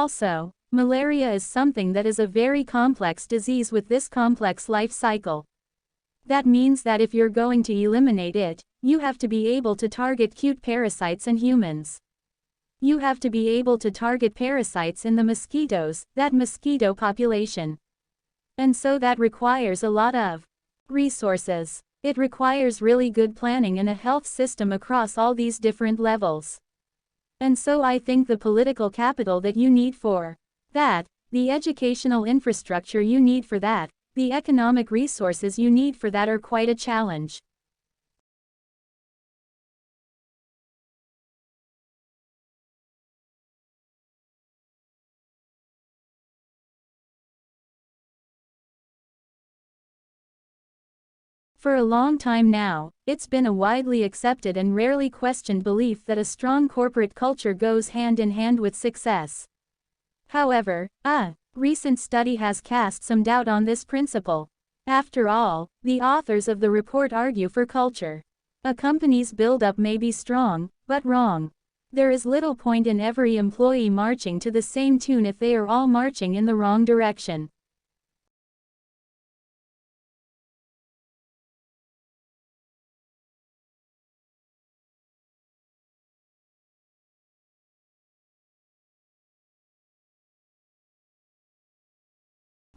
Also, malaria is something that is a very complex disease with this complex life cycle. That means that if you're going to eliminate it, you have to be able to target cute parasites in humans. You have to be able to target parasites in the mosquitoes, that mosquito population. And so that requires a lot of resources. It requires really good planning and a health system across all these different levels. And so I think the political capital that you need for that, the educational infrastructure you need for that, the economic resources you need for that are quite a challenge. For a long time now, it's been a widely accepted and rarely questioned belief that a strong corporate culture goes hand in hand with success. However, a recent study has cast some doubt on this principle. After all, the authors of the report argue for culture. A company's build-up may be strong, but wrong. There is little point in every employee marching to the same tune if they are all marching in the wrong direction.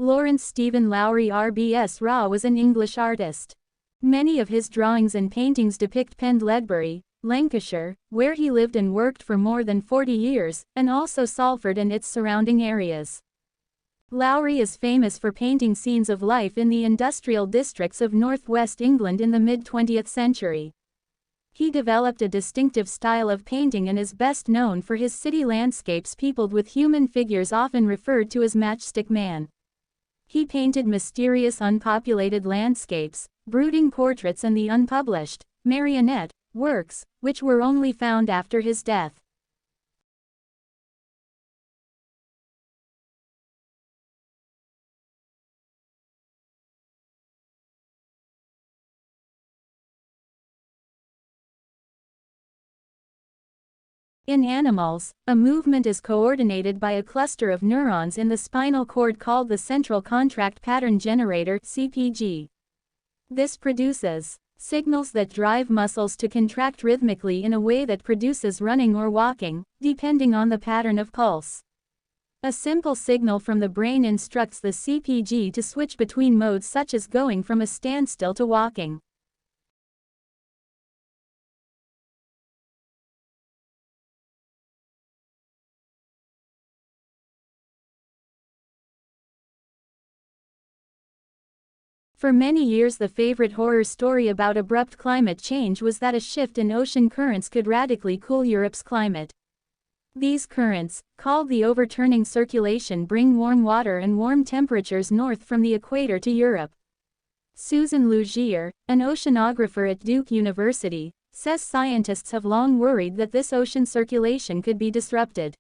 Lawrence Stephen Lowry RBS Raw was an English artist. Many of his drawings and paintings depict Pend Ledbury, Lancashire, where he lived and worked for more than 40 years, and also Salford and its surrounding areas. Lowry is famous for painting scenes of life in the industrial districts of northwest England in the mid-20th century. He developed a distinctive style of painting and is best known for his city landscapes peopled with human figures often referred to as Matchstick Man. He painted mysterious unpopulated landscapes, brooding portraits and the unpublished, marionette, works, which were only found after his death. In animals, a movement is coordinated by a cluster of neurons in the spinal cord called the central contract pattern generator (CPG). This produces signals that drive muscles to contract rhythmically in a way that produces running or walking, depending on the pattern of pulse. A simple signal from the brain instructs the CPG to switch between modes such as going from a standstill to walking. For many years the favorite horror story about abrupt climate change was that a shift in ocean currents could radically cool Europe's climate. These currents, called the overturning circulation, bring warm water and warm temperatures north from the equator to Europe. Susan Lugier, an oceanographer at Duke University, says scientists have long worried that this ocean circulation could be disrupted.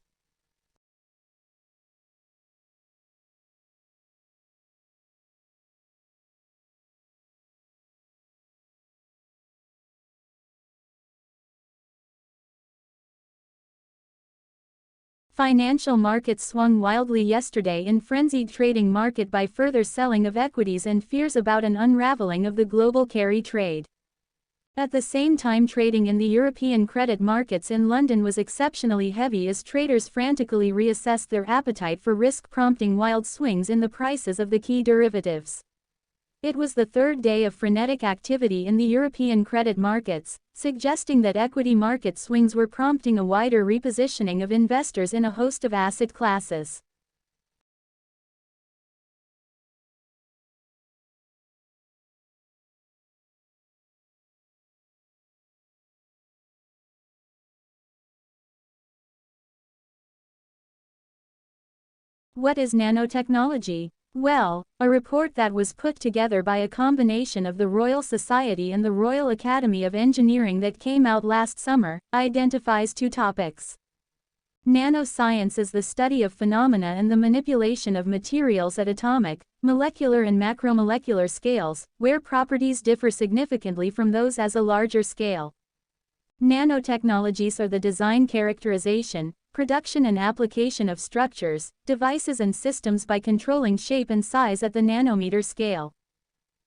Financial markets swung wildly yesterday in frenzied trading market by further selling of equities and fears about an unraveling of the global carry trade. At the same time, trading in the European credit markets in London was exceptionally heavy as traders frantically reassessed their appetite for risk, prompting wild swings in the prices of the key derivatives. It was the third day of frenetic activity in the European credit markets, suggesting that equity market swings were prompting a wider repositioning of investors in a host of asset classes. What is nanotechnology? Well, a report that was put together by a combination of the Royal Society and the Royal Academy of Engineering that came out last summer, identifies two topics. Nanoscience is the study of phenomena and the manipulation of materials at atomic, molecular and macromolecular scales, where properties differ significantly from those at a larger scale. Nanotechnologies are the design, characterization, production and application of structures, devices and systems by controlling shape and size at the nanometer scale.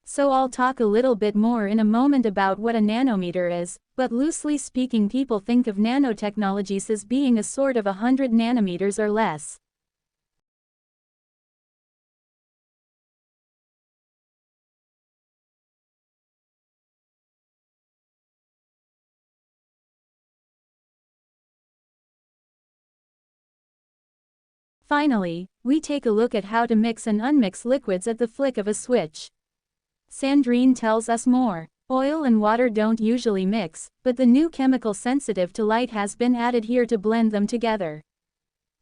So I'll talk a little bit more in a moment about what a nanometer is, but loosely speaking people think of nanotechnologies as being a sort of 100 nanometers or less. Finally, we take a look at how to mix and unmix liquids at the flick of a switch. Sandrine tells us more. Oil and water don't usually mix, but the new chemical sensitive to light has been added here to blend them together.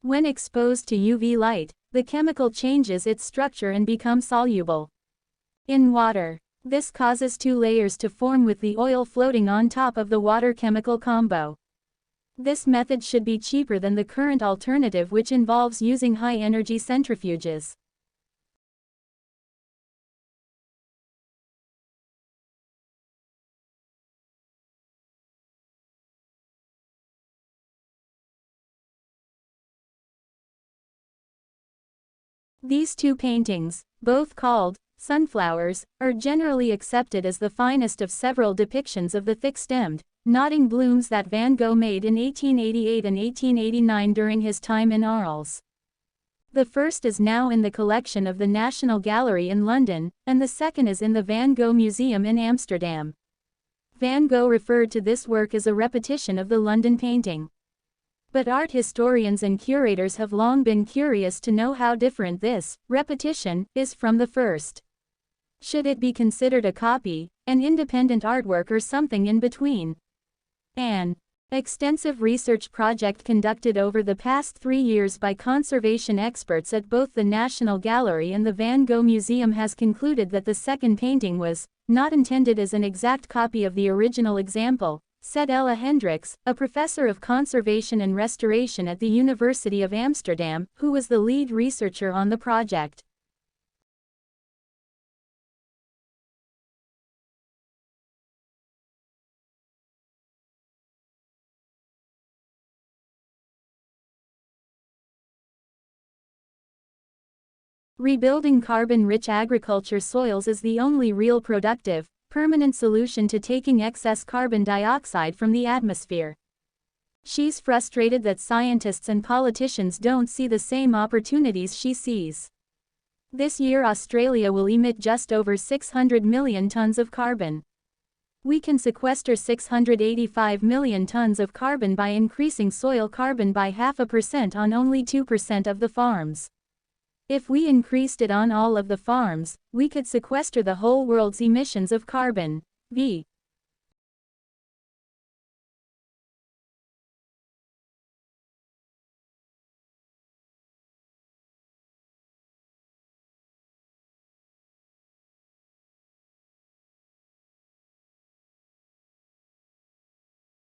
When exposed to UV light, the chemical changes its structure and becomes soluble in water. This causes two layers to form with the oil floating on top of the water-chemical combo. This method should be cheaper than the current alternative, which involves using high-energy centrifuges. These two paintings, both called sunflowers, are generally accepted as the finest of several depictions of the thick-stemmed, nodding blooms that Van Gogh made in 1888 and 1889 during his time in Arles. The first is now in the collection of the National Gallery in London, and the second is in the Van Gogh Museum in Amsterdam. Van Gogh referred to this work as a repetition of the London painting. But art historians and curators have long been curious to know how different this repetition is from the first. Should it be considered a copy, an independent artwork, or something in between? An extensive research project conducted over the past 3 years by conservation experts at both the National Gallery and the Van Gogh Museum has concluded that the second painting was not intended as an exact copy of the original example, said Ella Hendricks, a professor of conservation and restoration at the University of Amsterdam, who was the lead researcher on the project. Rebuilding carbon-rich agriculture soils is the only real productive, permanent solution to taking excess carbon dioxide from the atmosphere. She's frustrated that scientists and politicians don't see the same opportunities she sees. This year Australia will emit just over 600 million tons of carbon. We can sequester 685 million tons of carbon by increasing soil carbon by 0.5% on only 2% of the farms. If we increased it on all of the farms, we could sequester the whole world's emissions of carbon.